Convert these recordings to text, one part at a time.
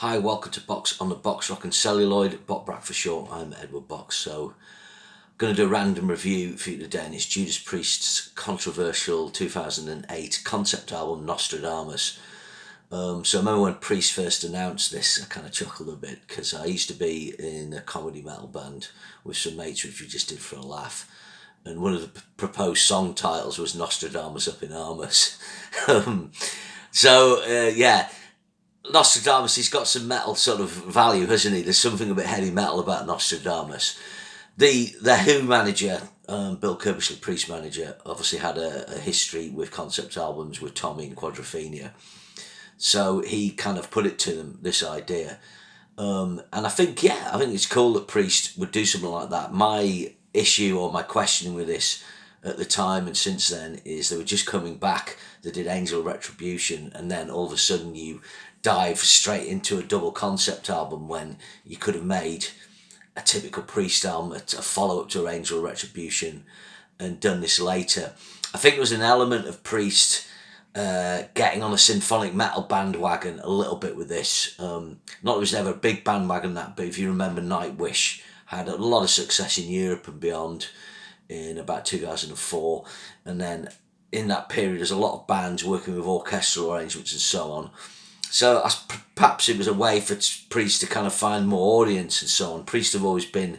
Hi, welcome to Box on the Box, Rock and Celluloid, Bot Brack for short. I'm Edward Box, so I'm going to do a random review for you today, and it's Judas Priest's controversial 2008 concept album, Nostradamus. So I remember when Priest first announced this, I kind of chuckled a bit, because I used to be in a comedy metal band with some mates, which we just did for a laugh. And one of the proposed song titles was Nostradamus Up in Armus. um, yeah, Nostradamus, he's got some metal sort of value, hasn't he? There's something a bit heavy metal about Nostradamus. The Who manager, Bill Curbishley, Priest manager, obviously had a history with concept albums with Tommy and Quadrophenia. So he kind of put it to them, this idea. And I think it's cool that Priest would do something like that. My issue or my questioning with this at the time and since then is they were just coming back. They did Angel of Retribution, and then all of a sudden you dive straight into a double concept album when you could have made a typical Priest album, a follow up to Angel of Retribution, and done this later. I think there was an element of Priest getting on a symphonic metal bandwagon a little bit with this. Not that it was never a big bandwagon that, but if you remember, Nightwish had a lot of success in Europe and beyond in about 2004, and then in that period there's a lot of bands working with orchestral arrangements and so on. So perhaps it was a way for Priest to kind of find more audience and so on. Priest have always been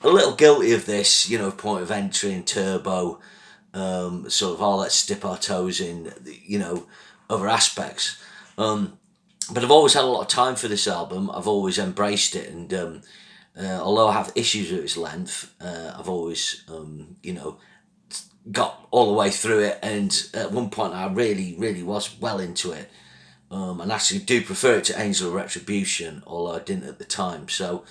a little guilty of this, Point of Entry and Turbo, sort of, let's dip our toes in, other aspects. But I've always had a lot of time for this album. I've always embraced it, and although I have issues with its length, I've always, got all the way through it, and at one point I really, really was well into it. And actually do prefer it to Angel of Retribution, although I didn't at the time. So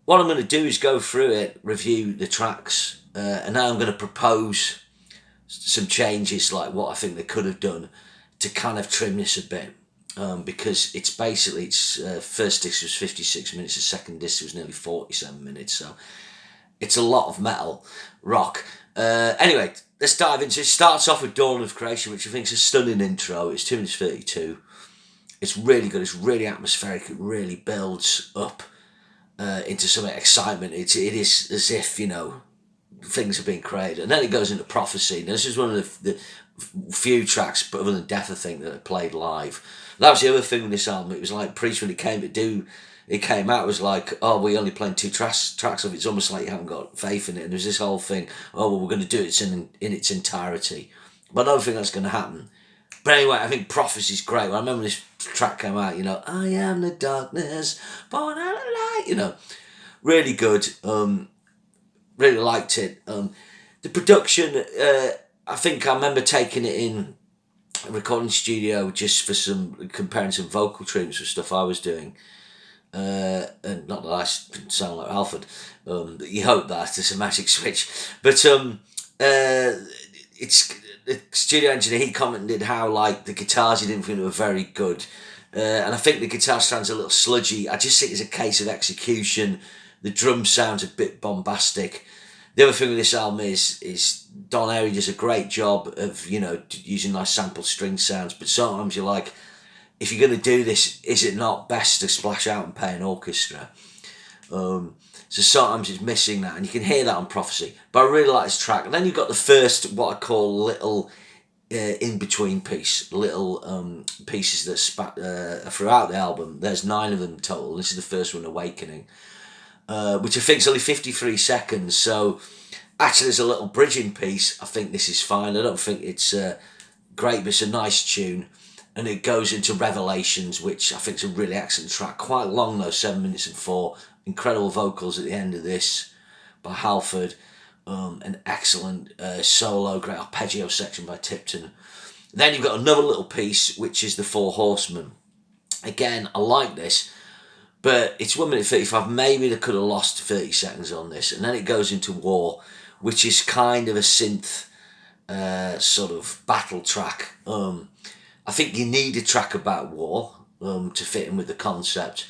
what I'm going to do is go through it, review the tracks, and now I'm going to propose some changes, like what I think they could have done to kind of trim this a bit. Because it's first disc was 56 minutes, the second disc was nearly 47 minutes, so it's a lot of metal rock. Anyway, let's dive into it. It starts off with Dawn of Creation, which I think is a stunning intro. It's 2 minutes 32. It's really good. It's really atmospheric. It really builds up into some excitement. It is as if, things are being created. And then it goes into Prophecy. Now, this is one of the few tracks, but other than Death, I think, that I played live. That was the other thing with this album. It was like Priest, when it came out, it was like, oh, we're only playing two tracks of it. It's almost like you haven't got faith in it. And there's this whole thing, oh, well, we're going to do it in its entirety. But I don't think that's going to happen. But anyway, I think Prophecy's great. I remember when this track came out, I am the darkness, born out of light, really good. Really liked it. The production, I think I remember taking it in a recording studio just for comparing some vocal treatments with stuff I was doing. And not that I sound like Alfred. You hope that it's a magic switch. But it's the studio engineer. He commented how the guitars he didn't think were very good, and I think the guitar sounds a little sludgy. I just think it's a case of execution. The drum sounds a bit bombastic. The other thing with this album is Don Airey does a great job of using nice sample string sounds, but sometimes you're like, if you're going to do this, is it not best to splash out and pay an orchestra? So sometimes it's missing that, and you can hear that on Prophecy. But I really like this track. And then you've got the first, what I call little in-between piece, little pieces that throughout the album. There's 9 of them total. This is the first one, Awakening, which I think is only 53 seconds. So actually there's a little bridging piece. I think this is fine. I don't think it's great, but it's a nice tune. And it goes into Revelations, which I think is a really excellent track. Quite long though, 7 minutes and 4. Incredible vocals at the end of this by Halford. An excellent solo, great arpeggio section by Tipton. Then you've got another little piece, which is the Four Horsemen. Again, I like this, but it's 1 minute 35. Maybe they could have lost 30 seconds on this. And then it goes into War, which is kind of a synth sort of battle track. I think you need a track about war to fit in with the concept.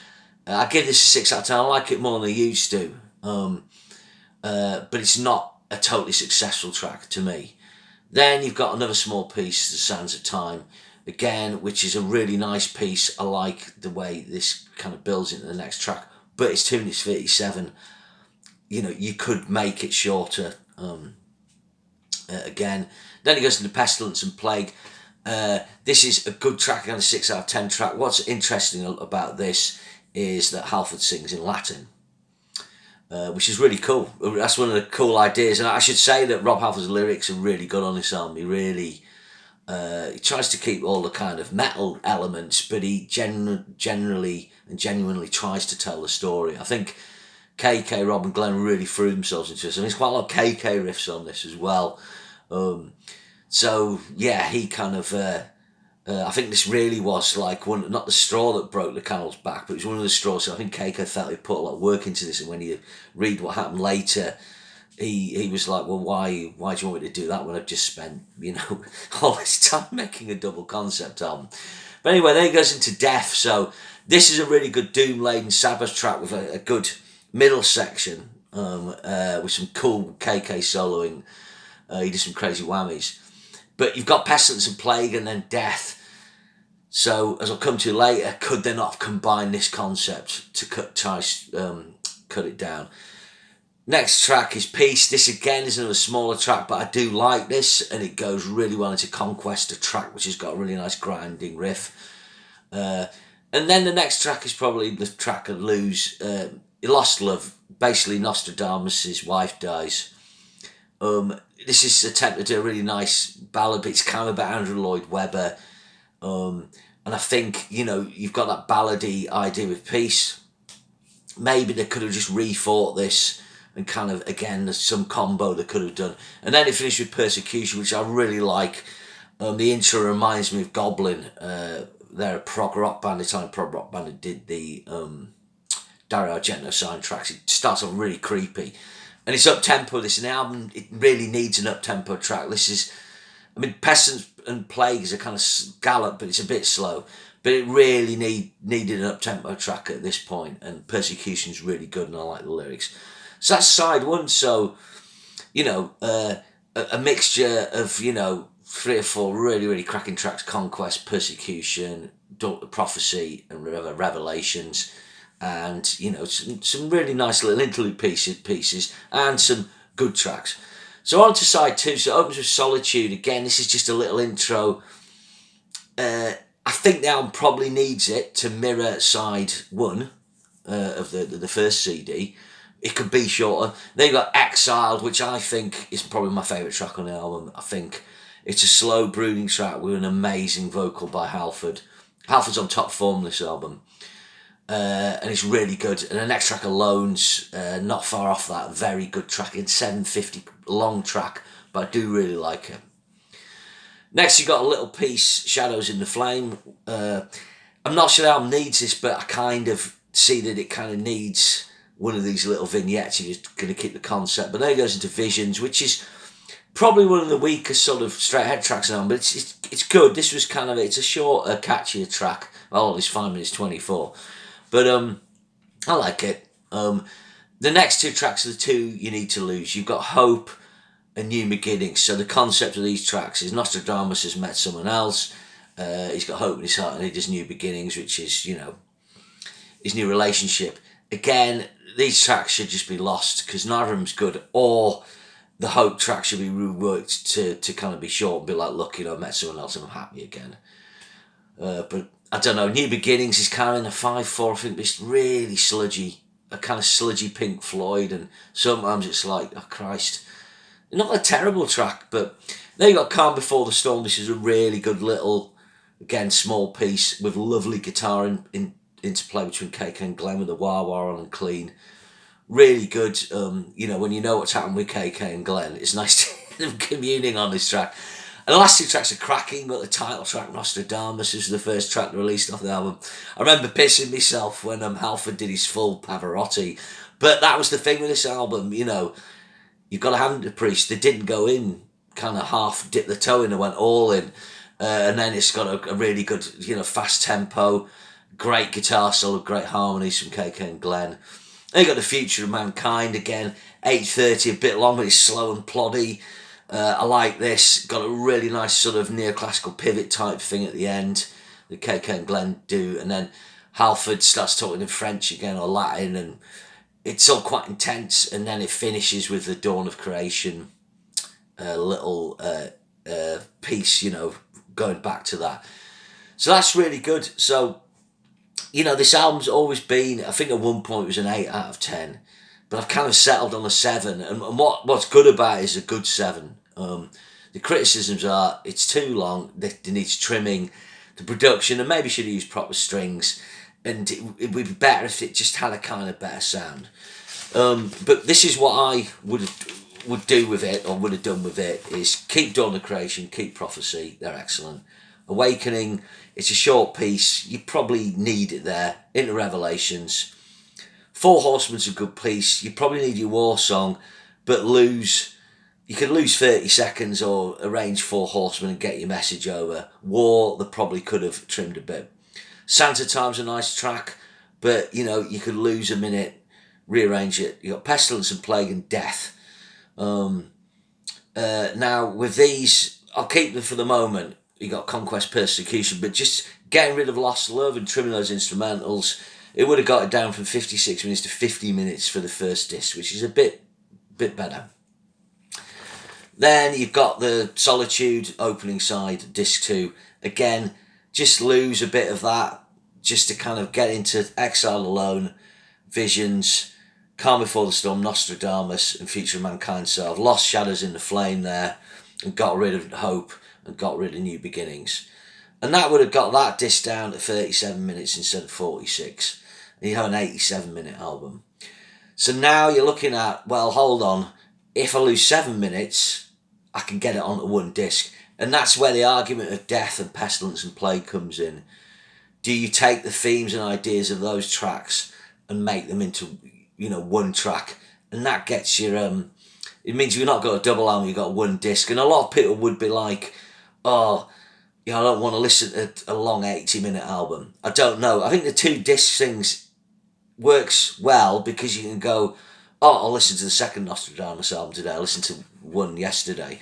I give this a 6 out of 10. I like it more than I used to. But it's not a totally successful track to me. Then you've got another small piece, The Sands of Time, again, which is a really nice piece. I like the way this kind of builds into the next track, but it's 2 minutes 37. You know, you could make it shorter. Again, then it goes into Pestilence and Plague. This is a good track, kind of 6 out of 10 track. What's interesting about this is that Halford sings in Latin, which is really cool. That's one of the cool ideas. And I should say that Rob Halford's lyrics are really good on this album. He really he tries to keep all the kind of metal elements, but he generally and genuinely tries to tell the story. I think KK, Rob and Glenn really threw themselves into this. I mean, there's quite a lot of KK riffs on this as well. So yeah, he kind of I think this really was like one, not the straw that broke the camel's back, but it was one of the straws. So I think KK felt he put a lot of work into this, and when you read what happened later, he was like, well, why do you want me to do that when I've just spent, you know, all this time making a double concept album? But anyway, then he goes into Death. So this is a really good doom-laden Sabbath track with a good middle section with some cool KK soloing. He did some crazy whammies. But you've got Pestilence and Plague and then Death. So, as I'll come to later, could they not have combined this concept to cut it down? Next track is Peace. This again is another smaller track, but I do like this, and it goes really well into Conquest, a track which has got a really nice grinding riff. And then the next track is probably the track I lose. Lost Love. Basically, Nostradamus' wife dies. This is an attempt to do a really nice ballad, but it's kind of about Andrew Lloyd Webber. And I think, you know, you've got that ballady idea with Peace. Maybe they could have just rethought this and kind of, again, there's some combo they could have done. And then it finished with Persecution, which I really like. The intro reminds me of Goblin. They're a prog rock band, Italian prog rock band that did the Dario Argento soundtracks. It starts off really creepy. And it's up-tempo, this. An album, it really needs an up-tempo track. This is, I mean, Pestilence and Plague is a kind of gallop, but it's a bit slow. But it really needed an up-tempo track at this point, and Persecution's really good, and I like the lyrics. So that's side one. So, you know, a mixture of, you know, 3 or 4 really, really cracking tracks: Conquest, Persecution, Prophecy, and Revelations. And, you know, some really nice little interlude pieces and some good tracks. So on to side 2. So it opens with Solitude. Again, this is just a little intro. I think the album probably needs it to mirror side 1 of the first CD. It could be shorter. Then you've got Exiled, which I think is probably my favourite track on the album. I think it's a slow, brooding track with an amazing vocal by Halford. Halford's on top form this album. And it's really good. And the next track, Alone's not far off that. Very good track. It's 7:50 long track, but I do really like it. Next, you got a little piece, Shadows in the Flame. I'm not sure the album needs this, but I kind of see that it kind of needs one of these little vignettes. You're just going to keep the concept. But then it goes into Visions, which is probably one of the weakest sort of straight ahead tracks on, but it's good. This was kind of, it's a shorter, catchier track. Oh, it's 5 minutes 24. But I like it. The next 2 tracks are the 2 you need to lose. You've got Hope and New Beginnings. So the concept of these tracks is Nostradamus has met someone else. He's got hope in his heart, and he does New Beginnings, which is, you know, his new relationship. Again, these tracks should just be lost because neither of them's good, or the Hope track should be reworked to kind of be short and be like, look, you know, I met someone else and I'm happy again. But I don't know, New Beginnings is kind of in a 5/4. I think it's really sludgy, a kind of sludgy Pink Floyd, and sometimes it's like, oh Christ. Not a terrible track, but then you got Calm Before the Storm. This is a really good little, again, small piece with lovely guitar interplay between KK and Glenn with the wah-wah on and clean. Really good. You know, when you know what's happened with KK and Glenn, it's nice to hear them communing on this track. And the last 2 tracks are cracking, but the title track, Nostradamus, is the first track released off the album. I remember pissing myself when Halford did his full Pavarotti. But that was the thing with this album, you know, you've got to hand it to Priest. They didn't go in, kind of half dip the toe in, they went all in. And then it's got a really good, you know, fast tempo, great guitar solo, great harmonies from KK and Glenn. Then you got The Future of Mankind again, 8:30, a bit long, but it's slow and ploddy. I like this. Got a really nice sort of neoclassical pivot type thing at the end that KK and Glenn do, and then Halford starts talking in French again or Latin, and it's all quite intense. And then it finishes with the dawn of creation, little piece, going back to that. So that's really good. So, this album's always been, I think at one point it was an 8 out of 10, but I've kind of settled on a 7. And what's good about it is a good 7. The criticisms are it's too long, it needs trimming, the production, and maybe should have used proper strings, and it would be better if it just had a kind of better sound. But this is what I would do with it, or would have done with it, is keep Dawn of Creation, keep Prophecy, they're excellent. Awakening, it's a short piece, you probably need it there. Into Revelations. Four Horsemen's a good piece, you probably need your War Song, but you could lose 30 seconds or arrange Four Horsemen and get your message over. War, they probably could have trimmed a bit. Santa Time's a nice track, but you could lose a minute, rearrange it. You got Pestilence and Plague and Death. Now with these, I'll keep them for the moment. You got Conquest, Persecution, but just getting rid of Lost Love and trimming those instrumentals, it would have got it down from 56 minutes to 50 minutes for the first disc, which is a bit better. Then you've got the Solitude opening side, disc 2. Again, just lose a bit of that, just to kind of get into Exile Alone, Visions, Calm Before the Storm, Nostradamus, and Future of Mankind. So I've lost Shadows in the Flame there, and got rid of Hope, and got rid of New Beginnings. And that would have got that disc down to 37 minutes instead of 46. And you have an 87-minute album. So now you're looking at, well, hold on, if I lose 7 minutes, I can get it onto one disc. And that's where the argument of Death and Pestilence and Plague comes in. Do you take the themes and ideas of those tracks and make them into, one track? And that gets your, it means you've not got a double album, you've got one disc. And a lot of people would be like, I don't want to listen to a long 80-minute album. I don't know. I think the 2 disc things works well, because you can go, I'll listen to the second Nostradamus album today, I listened to one yesterday.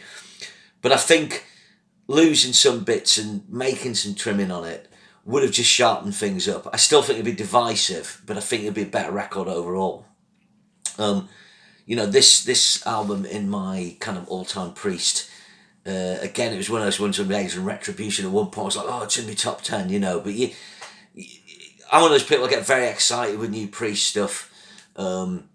But I think losing some bits and making some trimming on it would have just sharpened things up. I still think it'd be divisive, but I think it'd be a better record overall. This album in my kind of all-time Priest, again, it was one of those ones with Age and Retribution. At one point I was like, it's in my top 10, but I'm one of those people that get very excited with new Priest stuff. And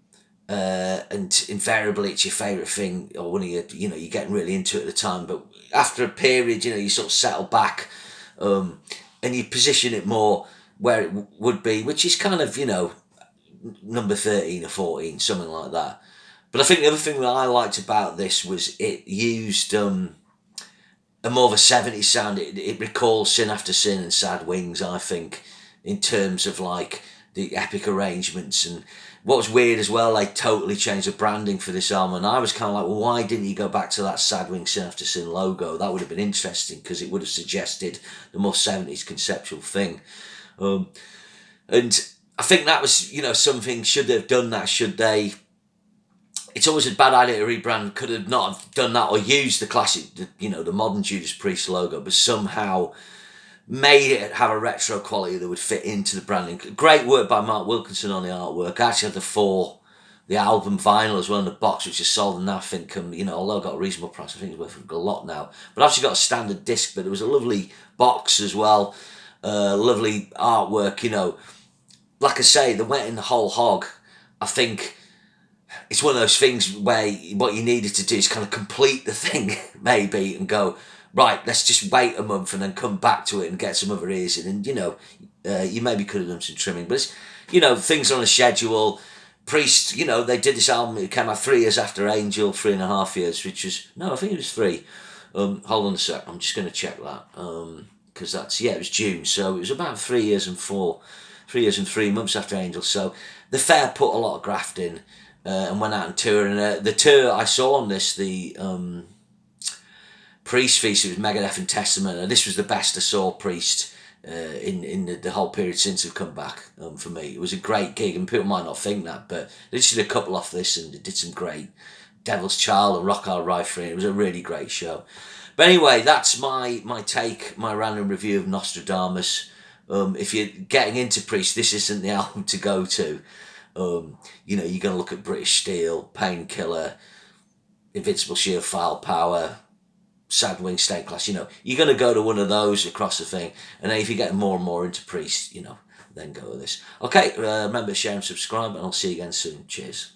invariably it's your favourite thing, or one of your, you're getting really into it at the time, but after a period, you sort of settle back, and you position it more where it would be, which is kind of, number 13 or 14, something like that. But I think the other thing that I liked about this was it used a more of a 70s sound. It recalls Sin After Sin and Sad Wings, I think, in terms of like the epic arrangements. And what was weird as well, they totally changed the branding for this album, and I was kind of like, well, why didn't you go back to that Sad Wings Sin After Sin logo? That would have been interesting, because it would have suggested the more 70s conceptual thing. And I think that was, something, should they have done that? Should they? It's always a bad idea to rebrand. Could have not have done that, or used the classic, the modern Judas Priest logo, but somehow made it have a retro quality that would fit into the branding. Great work by Mark Wilkinson on the artwork. I actually had the album vinyl as well in the box, which is sold, and I think, although I got a reasonable price, I think it's worth a lot now. But I've actually got a standard disc, but it was a lovely box as well. Lovely artwork, Like I say, they went in the whole hog. I think it's one of those things where what you needed to do is kind of complete the thing, maybe, and go, right, let's just wait a month and then come back to it and get some other ears in. And, you maybe could have done some trimming. But, it's, things are on a schedule. Priest, they did this album, it came out 3 years after Angel, 3.5 years, which was, no, I think it was 3. Hold on a sec, I'm just going to check that. Because it was June. So it was about 3 years and 3 months after Angel. So the fair put a lot of graft in and went out on tour. And the tour I saw on this, the Priest Feast, it was Megadeth and Testament, and this was the best I saw Priest in the whole period since they've come back. For me, it was a great gig, and people might not think that, but they just did a couple off this, and they did some great Devil's Child and Rock Hard Rifle. It was a really great show. But anyway, that's my take, my random review of Nostradamus. If you're getting into Priest, this isn't the album to go to. You know, you're going to look at British Steel, Painkiller, Invincible Sheer Firepower, Sad Wing State Class. You know, you're going to go to one of those across the thing. And then if you get more and more into Priest, you know, then go with this. Okay, remember, share and subscribe, and I'll see you again soon. Cheers.